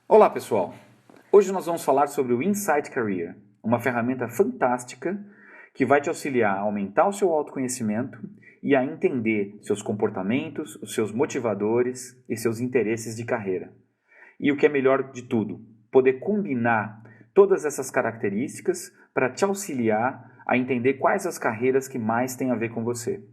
Olá pessoal, hoje nós vamos falar sobre o Insight Career, uma ferramenta fantástica que vai te auxiliar a aumentar o seu autoconhecimento e a entender seus comportamentos, os seus motivadores e seus interesses de carreira. E o que é melhor de tudo, poder combinar todas essas características para te auxiliar a entender quais as carreiras que mais têm a ver com você.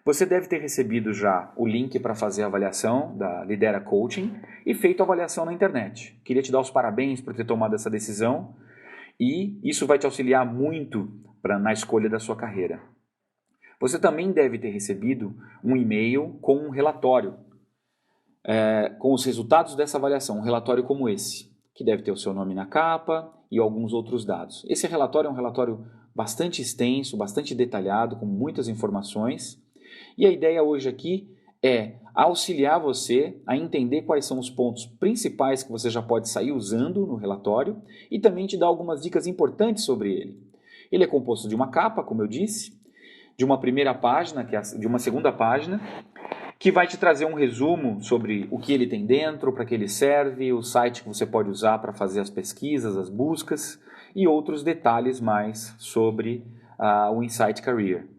Você deve ter recebido já o link para fazer a avaliação da Lidera Coaching e feito a avaliação na internet. Queria te dar os parabéns por ter tomado essa decisão e isso vai te auxiliar muito na escolha da sua carreira. Você também deve ter recebido um e-mail com um relatório com os resultados dessa avaliação, um relatório como esse, que deve ter o seu nome na capa e alguns outros dados. Esse relatório é um relatório bastante extenso, bastante detalhado, com muitas informações. E a ideia hoje aqui é auxiliar você a entender quais são os pontos principais que você já pode sair usando no relatório e também te dar algumas dicas importantes sobre ele. Ele é composto de uma capa, como eu disse, de uma primeira página, de uma segunda página, que vai te trazer um resumo sobre o que ele tem dentro, para que ele serve, o site que você pode usar para fazer as pesquisas, as buscas e outros detalhes mais sobre o Insight Career.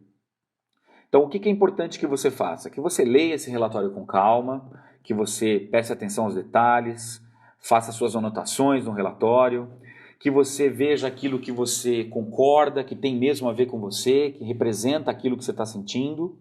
Então, o que é importante que você faça? Que você leia esse relatório com calma, que você preste atenção aos detalhes, faça suas anotações no relatório, que você veja aquilo que você concorda, que tem mesmo a ver com você, que representa aquilo que você está sentindo.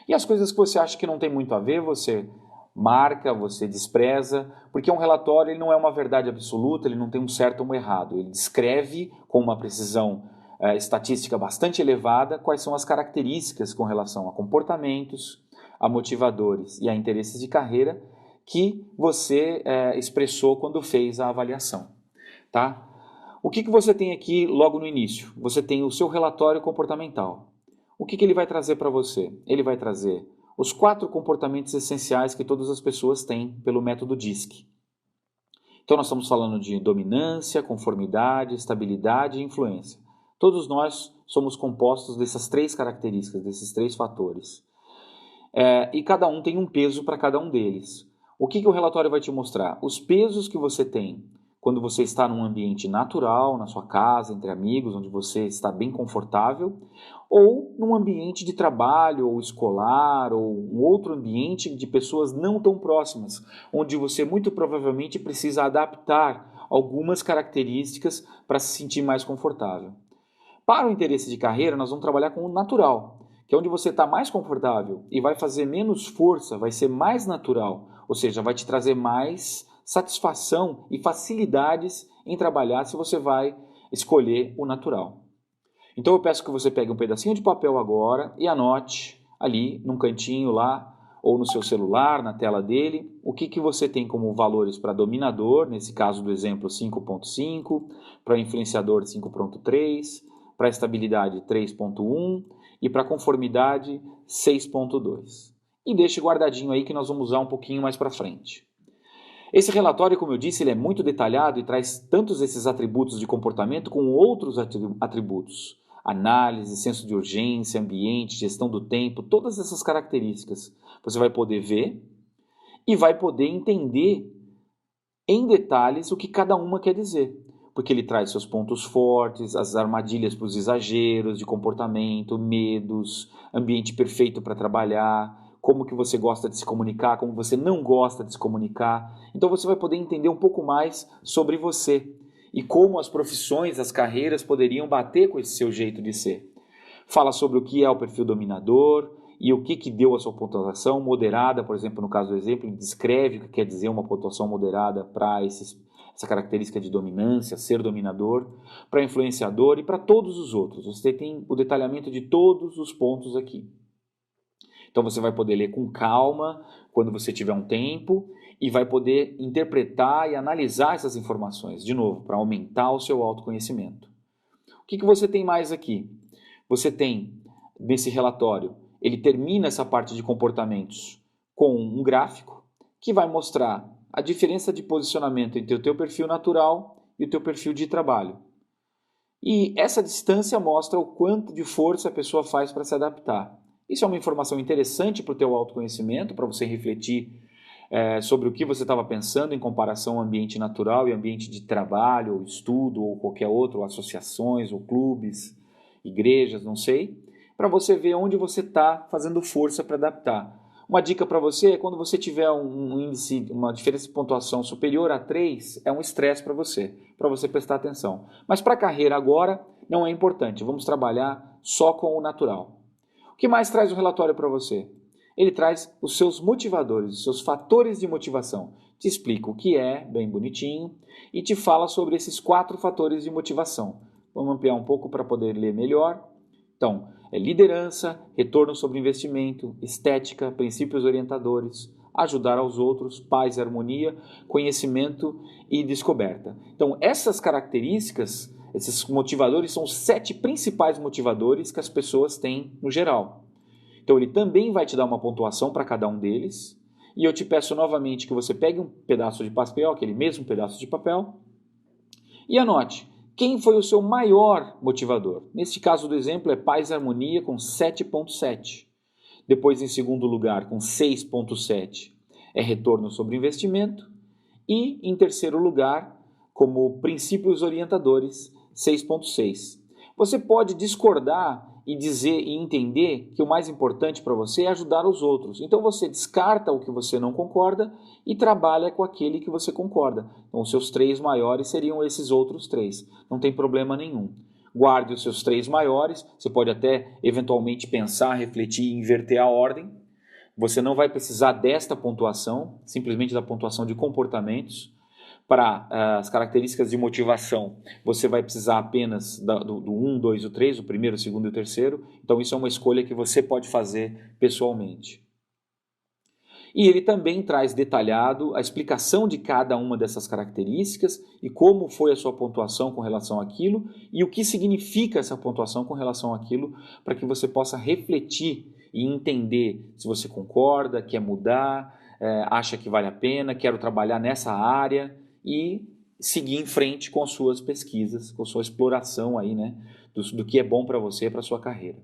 E as coisas que você acha que não tem muito a ver, você marca, você despreza, porque um relatório ele não é uma verdade absoluta, ele não tem um certo ou um errado. Ele descreve com uma precisão estatística bastante elevada quais são as características com relação a comportamentos, a motivadores e a interesses de carreira que você expressou quando fez a avaliação. Tá? O que você tem aqui logo no início? Você tem o seu relatório comportamental. O que ele vai trazer para você? Ele vai trazer os 4 comportamentos essenciais que todas as pessoas têm pelo método DISC. Então nós estamos falando de dominância, conformidade, estabilidade e influência. Todos nós somos compostos dessas 3 características, desses 3 fatores. E cada um tem um peso para cada um deles. O que o relatório vai te mostrar? Os pesos que você tem quando você está num ambiente natural, na sua casa, entre amigos, onde você está bem confortável, ou num ambiente de trabalho, ou escolar, ou um outro ambiente de pessoas não tão próximas, onde você muito provavelmente precisa adaptar algumas características para se sentir mais confortável. Para o interesse de carreira, nós vamos trabalhar com o natural, que é onde você está mais confortável e vai fazer menos força, vai ser mais natural, ou seja, vai te trazer mais satisfação e facilidades em trabalhar se você vai escolher o natural. Então eu peço que você pegue um pedacinho de papel agora e anote ali num cantinho lá ou no seu celular, na tela dele, o que você tem como valores para dominador, nesse caso do exemplo 5.5, para influenciador 5.3, para estabilidade 3.1 e para conformidade 6.2. E deixe guardadinho aí que nós vamos usar um pouquinho mais para frente. Esse relatório, como eu disse, ele é muito detalhado e traz tantos esses atributos de comportamento com outros atributos. Análise, senso de urgência, ambiente, gestão do tempo, todas essas características você vai poder ver e vai poder entender em detalhes o que cada uma quer dizer. Porque ele traz seus pontos fortes, as armadilhas para os exageros de comportamento, medos, ambiente perfeito para trabalhar, como que você gosta de se comunicar, como você não gosta de se comunicar. Então você vai poder entender um pouco mais sobre você e como as profissões, as carreiras poderiam bater com esse seu jeito de ser. Fala sobre o que é o perfil dominador e o que deu a sua pontuação moderada, por exemplo, no caso do exemplo, ele descreve o que quer dizer uma pontuação moderada para essa característica de dominância, ser dominador, para influenciador e para todos os outros. Você tem o detalhamento de todos os pontos aqui. Então você vai poder ler com calma quando você tiver um tempo e vai poder interpretar e analisar essas informações, de novo, para aumentar o seu autoconhecimento. O que você tem mais aqui? Você tem, nesse relatório, ele termina essa parte de comportamentos com um gráfico que vai mostrar a diferença de posicionamento entre o teu perfil natural e o teu perfil de trabalho. E essa distância mostra o quanto de força a pessoa faz para se adaptar. Isso é uma informação interessante para o teu autoconhecimento, para você refletir sobre o que você estava pensando em comparação ao ambiente natural e ambiente de trabalho, ou estudo, ou qualquer outro, ou associações, ou clubes, igrejas, não sei, para você ver onde você está fazendo força para adaptar. Uma dica para você é quando você tiver um índice, uma diferença de pontuação superior a 3, é um estresse para você prestar atenção. Mas para a carreira agora não é importante, vamos trabalhar só com o natural. O que mais traz o relatório para você? Ele traz os seus motivadores, os seus fatores de motivação. Te explica o que é, bem bonitinho, e te fala sobre esses 4 fatores de motivação. Vamos ampliar um pouco para poder ler melhor. Então, é liderança, retorno sobre investimento, estética, princípios orientadores, ajudar aos outros, paz e harmonia, conhecimento e descoberta. Então, essas características, esses motivadores são os 7 principais motivadores que as pessoas têm no geral. Então ele também vai te dar uma pontuação para cada um deles. E eu te peço novamente que você pegue um pedaço de papel, aquele mesmo pedaço de papel, e anote quem foi o seu maior motivador. Neste caso do exemplo é paz e harmonia com 7,7. Depois, em segundo lugar, com 6,7, é retorno sobre investimento. E, em terceiro lugar, como princípios orientadores, 6,6. Você pode discordar e dizer e entender que o mais importante para você é ajudar os outros. Então você descarta o que você não concorda e trabalha com aquele que você concorda. Então os seus 3 maiores seriam esses outros 3. Não tem problema nenhum. Guarde os seus 3 maiores, você pode até eventualmente pensar, refletir e inverter a ordem. Você não vai precisar desta pontuação, simplesmente da pontuação de comportamentos. Para as características de motivação, você vai precisar apenas do 1, 2 e 3, o primeiro, o segundo e o terceiro. Então isso é uma escolha que você pode fazer pessoalmente. E ele também traz detalhado a explicação de cada uma dessas características e como foi a sua pontuação com relação àquilo e o que significa essa pontuação com relação àquilo, para que você possa refletir e entender se você concorda, quer mudar, acha que vale a pena, quero trabalhar nessa área e seguir em frente com as suas pesquisas, com a sua exploração aí, né, do que é bom para você e para a sua carreira.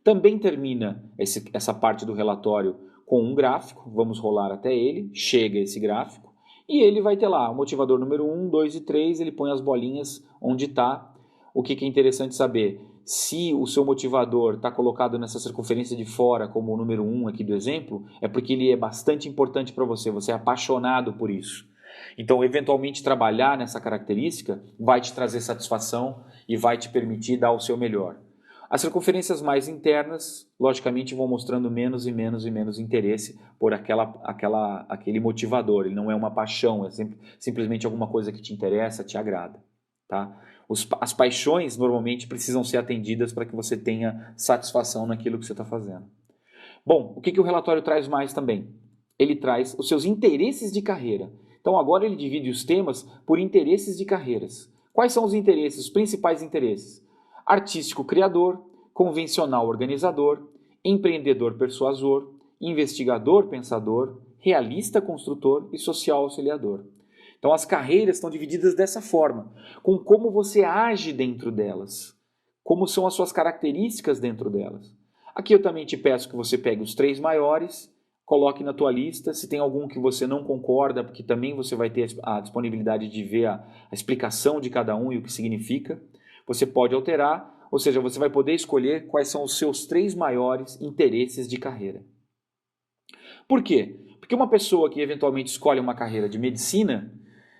Também termina essa parte do relatório com um gráfico, vamos rolar até ele, chega esse gráfico, e ele vai ter lá o motivador número 1, 2 e 3, ele põe as bolinhas onde está. O que é interessante saber, se o seu motivador está colocado nessa circunferência de fora como o número 1 aqui do exemplo, é porque ele é bastante importante para você, você é apaixonado por isso. Então, eventualmente, trabalhar nessa característica vai te trazer satisfação e vai te permitir dar o seu melhor. As circunferências mais internas, logicamente, vão mostrando menos e menos e menos interesse por aquele motivador. Ele não é uma paixão, é simplesmente alguma coisa que te interessa, te agrada. Tá? As paixões, normalmente, precisam ser atendidas para que você tenha satisfação naquilo que você está fazendo. Bom, o que o relatório traz mais também? Ele traz os seus interesses de carreira. Então agora ele divide os temas por interesses de carreiras. Quais são os interesses, os principais interesses? Artístico criador, convencional organizador, empreendedor persuasor, investigador pensador, realista construtor e social auxiliador. Então as carreiras estão divididas dessa forma, com como você age dentro delas, como são as suas características dentro delas. Aqui eu também te peço que você pegue os 3 maiores, coloque na tua lista, se tem algum que você não concorda, porque também você vai ter a disponibilidade de ver a explicação de cada um e o que significa. Você pode alterar, ou seja, você vai poder escolher quais são os seus 3 maiores interesses de carreira. Por quê? Porque uma pessoa que eventualmente escolhe uma carreira de medicina,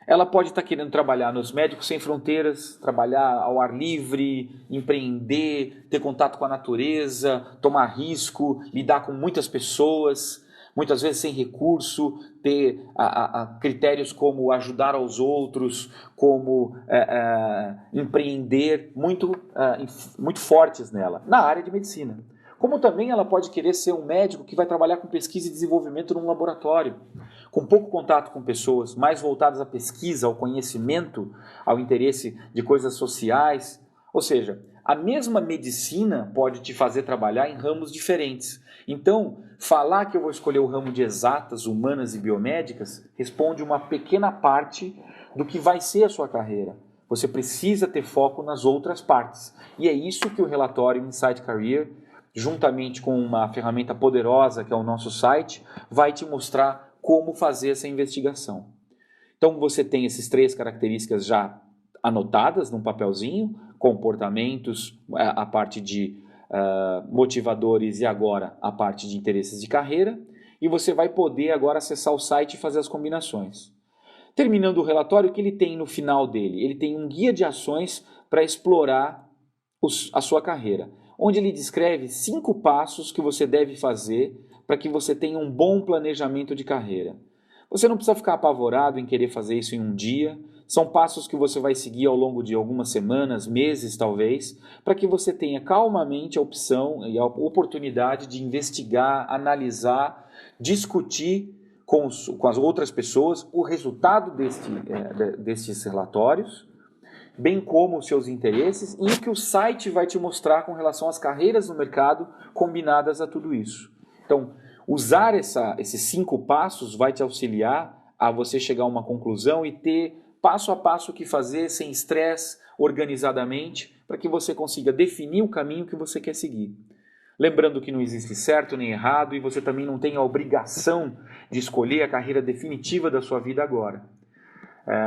ela pode estar querendo trabalhar nos Médicos Sem Fronteiras, trabalhar ao ar livre, empreender, ter contato com a natureza, tomar risco, lidar com muitas pessoas, muitas vezes sem recurso, ter critérios como ajudar aos outros, como empreender, muito fortes nela, na área de medicina. Como também ela pode querer ser um médico que vai trabalhar com pesquisa e desenvolvimento num laboratório, com pouco contato com pessoas, mais voltadas à pesquisa, ao conhecimento, ao interesse de coisas sociais. Ou seja, a mesma medicina pode te fazer trabalhar em ramos diferentes. Então, falar que eu vou escolher o ramo de exatas, humanas e biomédicas responde uma pequena parte do que vai ser a sua carreira. Você precisa ter foco nas outras partes. E é isso que o relatório Insight Career, juntamente com uma ferramenta poderosa que é o nosso site, vai te mostrar como fazer essa investigação. Então você tem essas 3 características já anotadas num papelzinho, comportamentos, a parte de motivadores e agora a parte de interesses de carreira, e você vai poder agora acessar o site e fazer as combinações. Terminando o relatório, o que ele tem no final dele? Ele tem um guia de ações para explorar a sua carreira, onde ele descreve 5 passos que você deve fazer para que você tenha um bom planejamento de carreira. Você não precisa ficar apavorado em querer fazer isso em um dia. São passos que você vai seguir ao longo de algumas semanas, meses talvez, para que você tenha calmamente a opção e a oportunidade de investigar, analisar, discutir com as outras pessoas o resultado destes relatórios, bem como os seus interesses e o que o site vai te mostrar com relação às carreiras no mercado combinadas a tudo isso. Então, usar esses 5 passos vai te auxiliar a você chegar a uma conclusão e ter passo a passo o que fazer, sem estresse, organizadamente, para que você consiga definir o caminho que você quer seguir. Lembrando que não existe certo nem errado e você também não tem a obrigação de escolher a carreira definitiva da sua vida agora.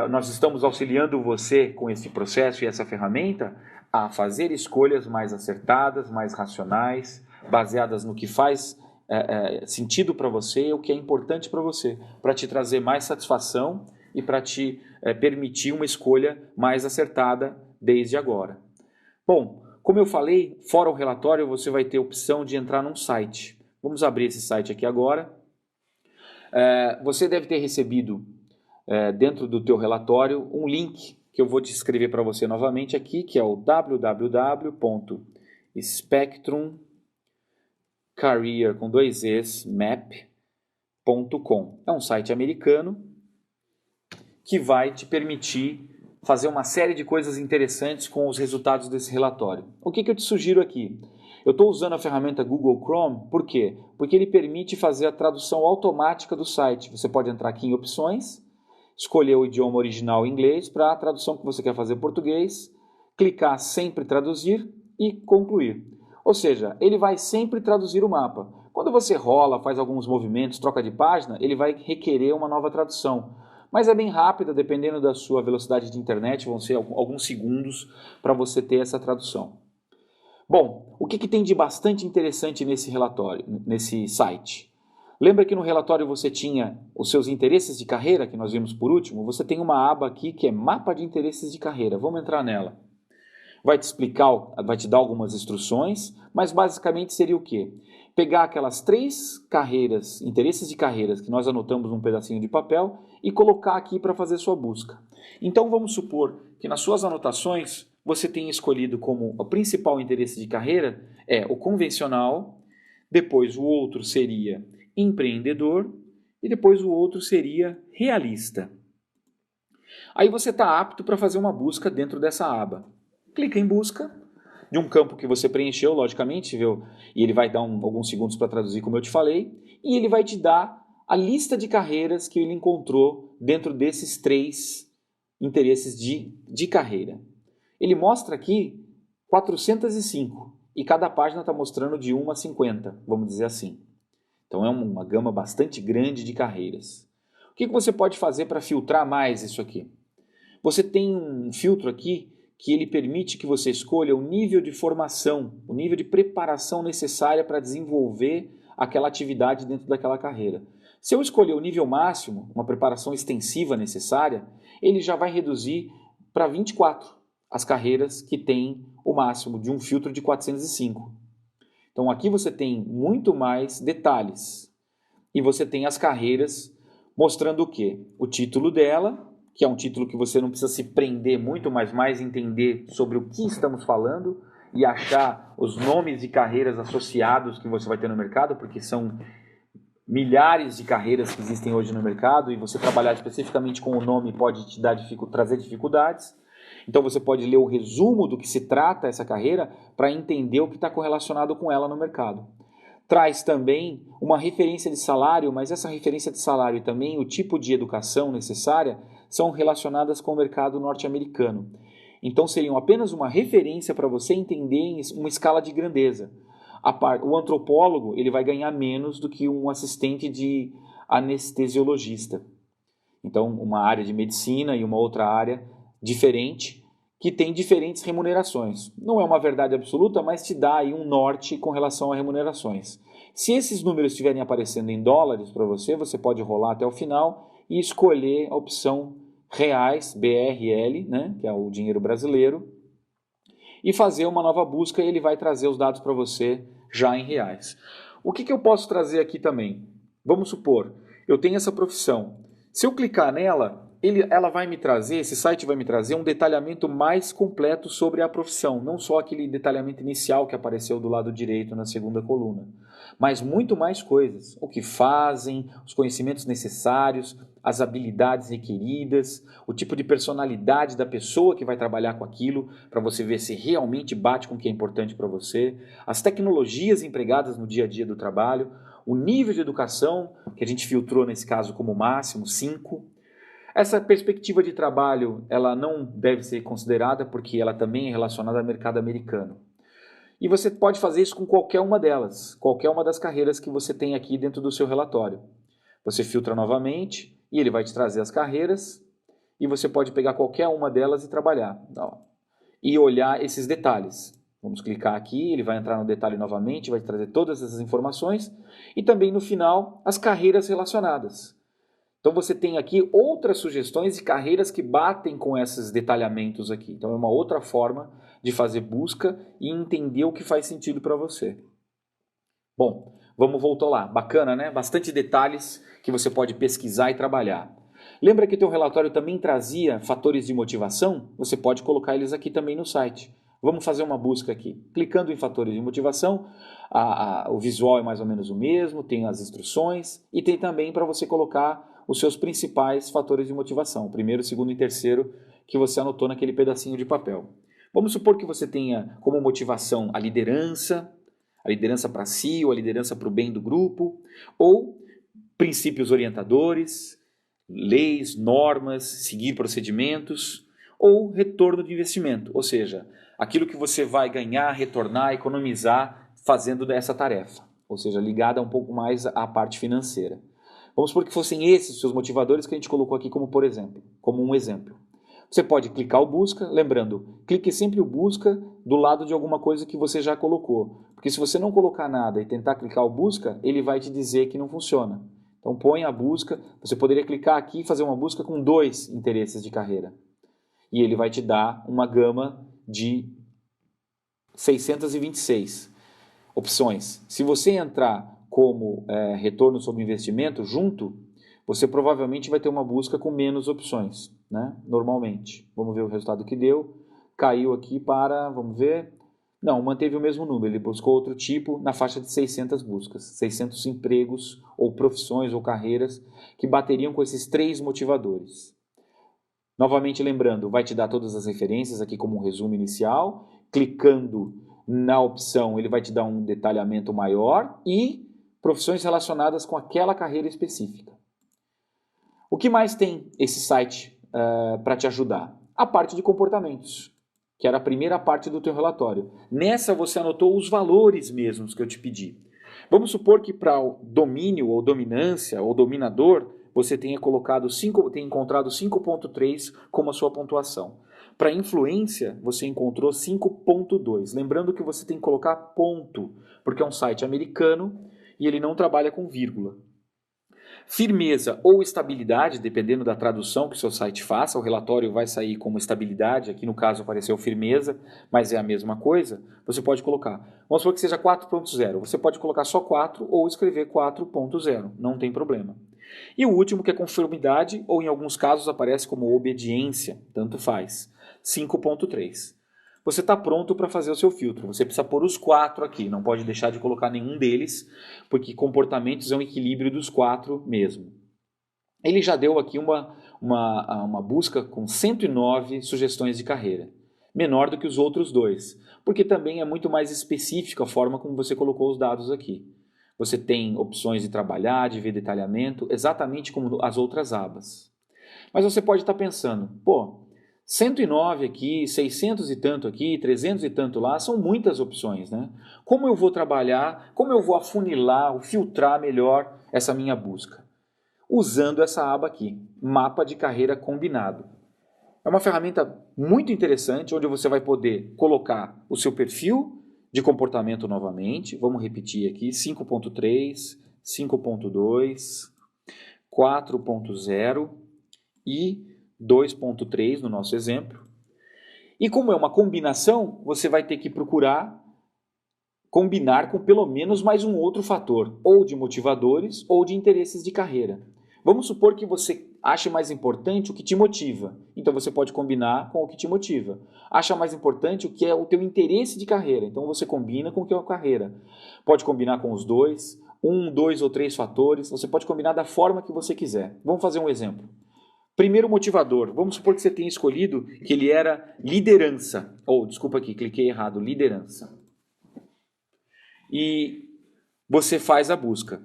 Nós estamos auxiliando você com esse processo e essa ferramenta a fazer escolhas mais acertadas, mais racionais, baseadas no que faz sentido para você, o que é importante para você, para te trazer mais satisfação e para te permitir uma escolha mais acertada desde agora. Bom, como eu falei, fora o relatório você vai ter a opção de entrar num site. Vamos abrir esse site aqui agora. Você deve ter recebido dentro do teu relatório um link que eu vou te escrever para você novamente aqui, que é o www.spectrumcareer.com. É um site americano que vai te permitir fazer uma série de coisas interessantes com os resultados desse relatório. O que eu te sugiro aqui? Eu estou usando a ferramenta Google Chrome, por quê? Porque ele permite fazer a tradução automática do site. Você pode entrar aqui em opções, escolher o idioma original em inglês para a tradução que você quer fazer em português, clicar sempre traduzir e concluir. Ou seja, ele vai sempre traduzir o mapa. Quando você rola, faz alguns movimentos, troca de página, ele vai requerer uma nova tradução. Mas é bem rápida, dependendo da sua velocidade de internet, vão ser alguns segundos para você ter essa tradução. Bom, o que tem de bastante interessante nesse relatório, nesse site? Lembra que no relatório você tinha os seus interesses de carreira, que nós vimos por último? Você tem uma aba aqui que é Mapa de Interesses de Carreira. Vamos entrar nela. Vai te explicar, vai te dar algumas instruções, mas basicamente seria o quê? Pegar aquelas 3 carreiras, interesses de carreiras que nós anotamos num pedacinho de papel e colocar aqui para fazer sua busca. Então vamos supor que nas suas anotações você tenha escolhido como o principal interesse de carreira o convencional, depois o outro seria empreendedor e depois o outro seria realista. Aí você está apto para fazer uma busca dentro dessa aba. Clica em busca, de um campo que você preencheu, logicamente, viu? E ele vai dar alguns segundos para traduzir, como eu te falei, e ele vai te dar a lista de carreiras que ele encontrou dentro desses 3 interesses de carreira. Ele mostra aqui 405 e cada página está mostrando de 1 a 50, vamos dizer assim. Então é uma gama bastante grande de carreiras. O que você pode fazer para filtrar mais isso aqui? Você tem um filtro aqui que ele permite que você escolha o nível de formação, o nível de preparação necessária para desenvolver aquela atividade dentro daquela carreira. Se eu escolher o nível máximo, uma preparação extensiva necessária, ele já vai reduzir para 24 as carreiras que têm o máximo de um filtro de 405. Então aqui você tem muito mais detalhes e você tem as carreiras mostrando o quê? O título dela, que é um título que você não precisa se prender muito, mas mais entender sobre o que estamos falando e achar os nomes de carreiras associados que você vai ter no mercado, porque são milhares de carreiras que existem hoje no mercado e você trabalhar especificamente com o nome pode te trazer dificuldades. Então você pode ler o resumo do que se trata essa carreira para entender o que está correlacionado com ela no mercado. Traz também uma referência de salário, mas essa referência de salário e também o tipo de educação necessária são relacionadas com o mercado norte-americano. Então seriam apenas uma referência para você entender em uma escala de grandeza. O antropólogo ele vai ganhar menos do que um assistente de anestesiologista. Então, uma área de medicina e uma outra área diferente, que tem diferentes remunerações. Não é uma verdade absoluta, mas te dá aí um norte com relação a remunerações. Se esses números estiverem aparecendo em dólares para você, você pode rolar até o final e escolher a opção reais, BRL, né, que é o dinheiro brasileiro, e fazer uma nova busca e ele vai trazer os dados para você já em reais. O que eu posso trazer aqui também? Vamos supor, eu tenho essa profissão. Se eu clicar nela, ela vai me trazer, esse site vai me trazer um detalhamento mais completo sobre a profissão, não só aquele detalhamento inicial que apareceu do lado direito na segunda coluna, mas muito mais coisas, o que fazem, os conhecimentos necessários, as habilidades requeridas, o tipo de personalidade da pessoa que vai trabalhar com aquilo, para você ver se realmente bate com o que é importante para você, as tecnologias empregadas no dia a dia do trabalho, o nível de educação, que a gente filtrou nesse caso como máximo, 5. Essa perspectiva de trabalho, ela não deve ser considerada porque ela também é relacionada ao mercado americano. E você pode fazer isso com qualquer uma delas, qualquer uma das carreiras que você tem aqui dentro do seu relatório. Você filtra novamente e ele vai te trazer as carreiras e você pode pegar qualquer uma delas e trabalhar. E olhar esses detalhes. Vamos clicar aqui, ele vai entrar no detalhe novamente, vai trazer todas essas informações e também no final as carreiras relacionadas. Então você tem aqui outras sugestões de carreiras que batem com esses detalhamentos aqui. Então é uma outra forma de fazer busca e entender o que faz sentido para você. Bom, vamos voltar lá. Bacana, né? Bastante detalhes que você pode pesquisar e trabalhar. Lembra que teu relatório também trazia fatores de motivação? Você pode colocar eles aqui também no site. Vamos fazer uma busca aqui. Clicando em fatores de motivação, o visual é mais ou menos o mesmo, tem as instruções e tem também para você colocar os seus principais fatores de motivação, o primeiro, o segundo e terceiro que você anotou naquele pedacinho de papel. Vamos supor que você tenha como motivação a liderança para si, ou a liderança para o bem do grupo, ou princípios orientadores, leis, normas, seguir procedimentos, ou retorno de investimento, ou seja, aquilo que você vai ganhar, retornar, economizar fazendo dessa tarefa, ou seja, ligada um pouco mais à parte financeira. Vamos supor que fossem esses os seus motivadores que a gente colocou aqui como um exemplo. Você pode clicar o busca, lembrando, clique sempre o busca do lado de alguma coisa que você já colocou. Porque se você não colocar nada e tentar clicar o busca, ele vai te dizer que não funciona. Então põe a busca, você poderia clicar aqui e fazer uma busca com 2 interesses de carreira. E ele vai te dar uma gama de 626 opções. Se você entrar como retorno sobre investimento junto, você provavelmente vai ter uma busca com menos opções, né? Normalmente. Vamos ver o resultado que deu. Caiu aqui para, vamos ver, não, manteve o mesmo número, ele buscou outro tipo na faixa de 600 buscas, 600 empregos ou profissões ou carreiras que bateriam com esses 3 motivadores. Novamente lembrando, vai te dar todas as referências aqui como um resumo inicial, clicando na opção ele vai te dar um detalhamento maior e profissões relacionadas com aquela carreira específica. O que mais tem esse site para te ajudar? A parte de comportamentos, que era a primeira parte do teu relatório. Nessa você anotou os valores mesmos que eu te pedi. Vamos supor que para o domínio ou dominância ou dominador, você tenha encontrado 5.3 como a sua pontuação. Para influência, você encontrou 5.2. Lembrando que você tem que colocar ponto, porque é um site americano e ele não trabalha com vírgula. Firmeza ou estabilidade, dependendo da tradução que o seu site faça, o relatório vai sair como estabilidade, aqui no caso apareceu firmeza, mas é a mesma coisa, você pode colocar. Vamos supor que seja 4.0, você pode colocar só 4 ou escrever 4.0, não tem problema. E o último que é conformidade, ou em alguns casos aparece como obediência, tanto faz, 5.3. Você está pronto para fazer o seu filtro. Você precisa pôr os 4 aqui, não pode deixar de colocar nenhum deles, porque comportamentos é um equilíbrio dos 4 mesmo. Ele já deu aqui uma busca com 109 sugestões de carreira, menor do que os outros 2, porque também é muito mais específica a forma como você colocou os dados aqui. Você tem opções de trabalhar, de ver detalhamento, exatamente como as outras abas. Mas você pode estar pensando, 109 aqui, 600 e tanto aqui, 300 e tanto lá, são muitas opções, né? Como eu vou trabalhar, como eu vou afunilar, filtrar melhor essa minha busca? usando essa aba aqui, Mapa de Carreira Combinado. É uma ferramenta muito interessante, onde você vai poder colocar o seu perfil de comportamento novamente. Vamos repetir aqui, 5.3, 5.2, 4.0 e 2.3 no nosso exemplo. E como é uma combinação, você vai ter que procurar combinar com pelo menos mais um outro fator, ou de motivadores ou de interesses de carreira. Vamos supor que você ache mais importante o que te motiva. Então você pode combinar com o que te motiva. Acha mais importante o que é o teu interesse de carreira. Então você combina com o que é a carreira. Pode combinar com os dois, um, dois ou três fatores. Você pode combinar da forma que você quiser. Vamos fazer um exemplo. Primeiro motivador. Vamos supor que você tenha escolhido que ele era liderança. Desculpa aqui, cliquei errado. Liderança. E você faz a busca.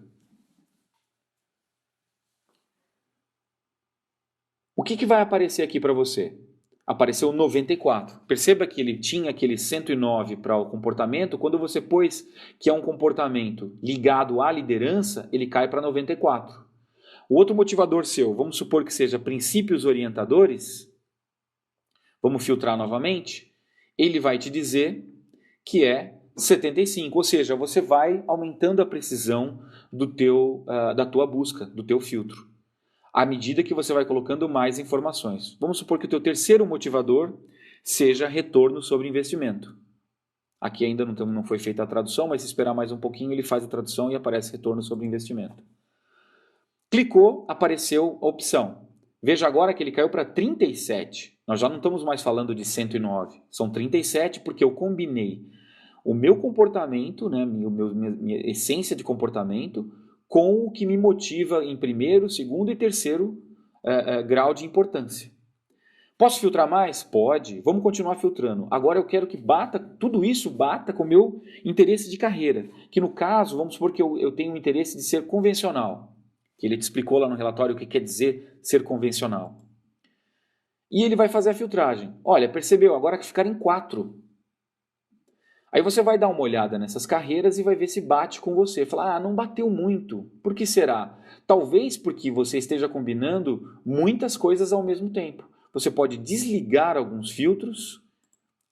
O que vai aparecer aqui para você? Apareceu 94. Perceba que ele tinha aquele 109 para o comportamento. Quando você pôs que é um comportamento ligado à liderança, ele cai para 94. O outro motivador seu, vamos supor que seja princípios orientadores. Vamos filtrar novamente. Ele vai te dizer que é 75. Ou seja, você vai aumentando a precisão da tua busca, do teu filtro, à medida que você vai colocando mais informações. Vamos supor que o teu terceiro motivador seja retorno sobre investimento. Aqui ainda não foi feita a tradução, mas se esperar mais um pouquinho, ele faz a tradução e aparece retorno sobre investimento. Clicou, apareceu a opção. Veja agora que ele caiu para 37. Nós já não estamos mais falando de 109. São 37 porque eu combinei o meu comportamento, né, minha essência de comportamento, com o que me motiva em primeiro, segundo e terceiro grau de importância. Posso filtrar mais? Pode. Vamos continuar filtrando. Agora eu quero que tudo isso bata com o meu interesse de carreira. Que no caso, vamos supor que eu tenho o interesse de ser convencional. Que ele te explicou lá no relatório o que quer dizer ser convencional. E ele vai fazer a filtragem. Olha, percebeu? Agora que ficaram em 4. Aí você vai dar uma olhada nessas carreiras e vai ver se bate com você. Falar, não bateu muito. Por que será? Talvez porque você esteja combinando muitas coisas ao mesmo tempo. Você pode desligar alguns filtros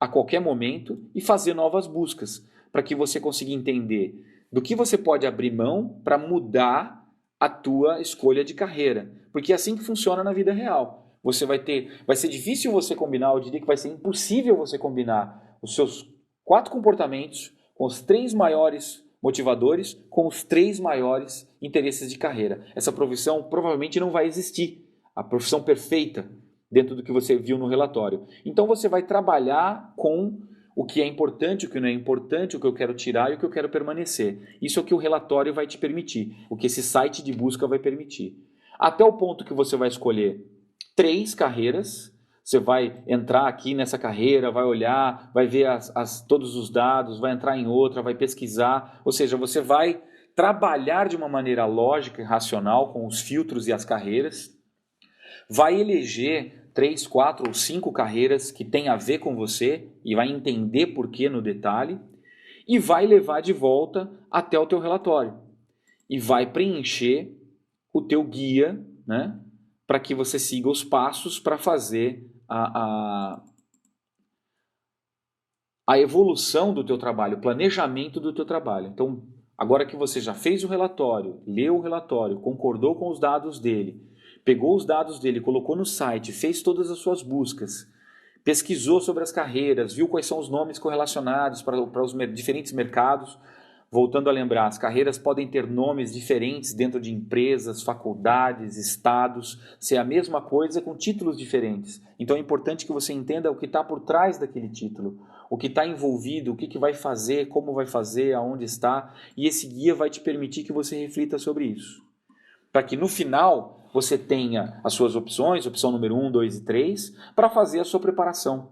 a qualquer momento e fazer novas buscas, para que você consiga entender do que você pode abrir mão para mudar a tua escolha de carreira. Porque é assim que funciona na vida real. Vai ser difícil você combinar, eu diria que vai ser impossível você combinar os seus 4 comportamentos com os 3 maiores motivadores, com os 3 maiores interesses de carreira. Essa profissão provavelmente não vai existir, a profissão perfeita dentro do que você viu no relatório. Então você vai trabalhar com o que é importante, o que não é importante, o que eu quero tirar e o que eu quero permanecer. Isso é o que o relatório vai te permitir, o que esse site de busca vai permitir. Até o ponto que você vai escolher 3 carreiras. Você vai entrar aqui nessa carreira, vai olhar, vai ver todos os dados, vai entrar em outra, vai pesquisar. Ou seja, você vai trabalhar de uma maneira lógica e racional com os filtros e as carreiras. Vai eleger 3, 4 ou 5 carreiras que tem a ver com você e vai entender por que no detalhe. E vai levar de volta até o teu relatório. E vai preencher o teu guia, né, para que você siga os passos para fazer a evolução do teu trabalho, o planejamento do teu trabalho. Então, agora que você já fez o relatório, leu o relatório, concordou com os dados dele, pegou os dados dele, colocou no site, fez todas as suas buscas, pesquisou sobre as carreiras, viu quais são os nomes correlacionados para os diferentes mercados. Voltando a lembrar, as carreiras podem ter nomes diferentes dentro de empresas, faculdades, estados, ser a mesma coisa com títulos diferentes. Então é importante que você entenda o que está por trás daquele título, o que está envolvido, o que vai fazer, como vai fazer, aonde está, e esse guia vai te permitir que você reflita sobre isso. Para que no final você tenha as suas opções, opção número 1, 2 e 3, para fazer a sua preparação.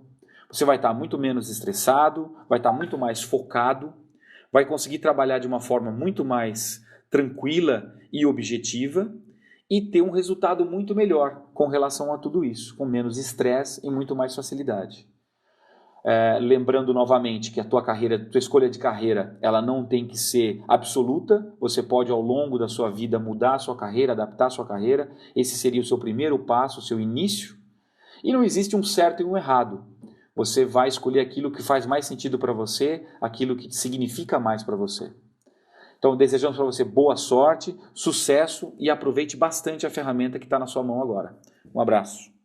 Você vai estar muito menos estressado, vai estar muito mais focado, vai conseguir trabalhar de uma forma muito mais tranquila e objetiva e ter um resultado muito melhor com relação a tudo isso, com menos estresse e muito mais facilidade. Lembrando novamente que a tua escolha de carreira, ela não tem que ser absoluta. Você pode ao longo da sua vida mudar a sua carreira, adaptar a sua carreira. Esse seria o seu primeiro passo, o seu início. E não existe um certo e um errado. Você vai escolher aquilo que faz mais sentido para você, aquilo que significa mais para você. Então desejamos para você boa sorte, sucesso e aproveite bastante a ferramenta que está na sua mão agora. Um abraço.